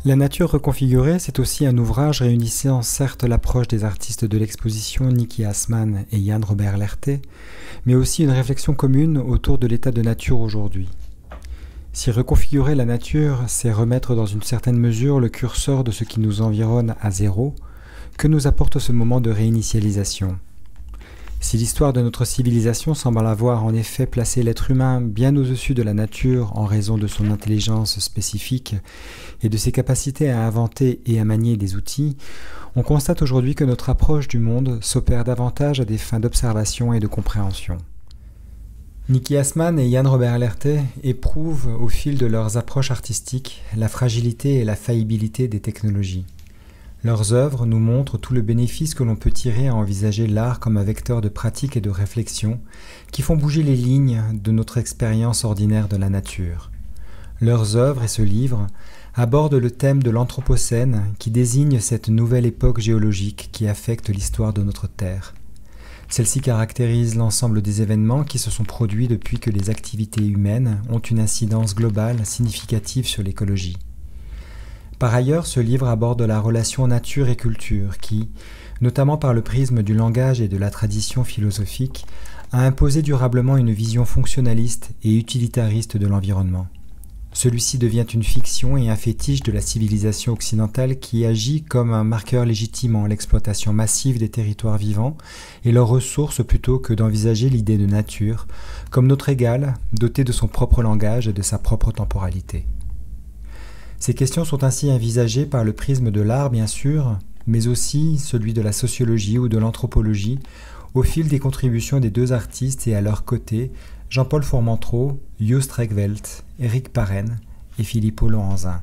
La nature reconfigurée, c'est aussi un ouvrage réunissant certes l'approche des artistes de l'exposition Niki Hassman et Jan Robert Lehrte, mais aussi une réflexion commune autour de l'état de nature aujourd'hui. Si reconfigurer la nature, c'est remettre dans une certaine mesure le curseur de ce qui nous environne à zéro, que nous apporte ce moment de réinitialisation? Si l'histoire de notre civilisation semble avoir en effet placé l'être humain bien au-dessus de la nature en raison de son intelligence spécifique et de ses capacités à inventer et à manier des outils, on constate aujourd'hui que notre approche du monde s'opère davantage à des fins d'observation et de compréhension. Niki Hassman et Jan Robert Lehrte éprouvent au fil de leurs approches artistiques la fragilité et la faillibilité des technologies. Leurs œuvres nous montrent tout le bénéfice que l'on peut tirer à envisager l'art comme un vecteur de pratique et de réflexion qui font bouger les lignes de notre expérience ordinaire de la nature. Leurs œuvres et ce livre abordent le thème de l'Anthropocène qui désigne cette nouvelle époque géologique qui affecte l'histoire de notre Terre. Celle-ci caractérise l'ensemble des événements qui se sont produits depuis que les activités humaines ont une incidence globale significative sur l'écologie. Par ailleurs, ce livre aborde la relation nature et culture qui, notamment par le prisme du langage et de la tradition philosophique, a imposé durablement une vision fonctionnaliste et utilitariste de l'environnement. Celui-ci devient une fiction et un fétiche de la civilisation occidentale qui agit comme un marqueur légitimant l'exploitation massive des territoires vivants et leurs ressources plutôt que d'envisager l'idée de nature comme notre égal doté de son propre langage et de sa propre temporalité. Ces questions sont ainsi envisagées par le prisme de l'art bien sûr, mais aussi celui de la sociologie ou de l'anthropologie, au fil des contributions des deux artistes et à leur côté, Jean-Paul Fourmentreau, Joost Rekvelt, Éric Parenne et Filippo Lorenzin.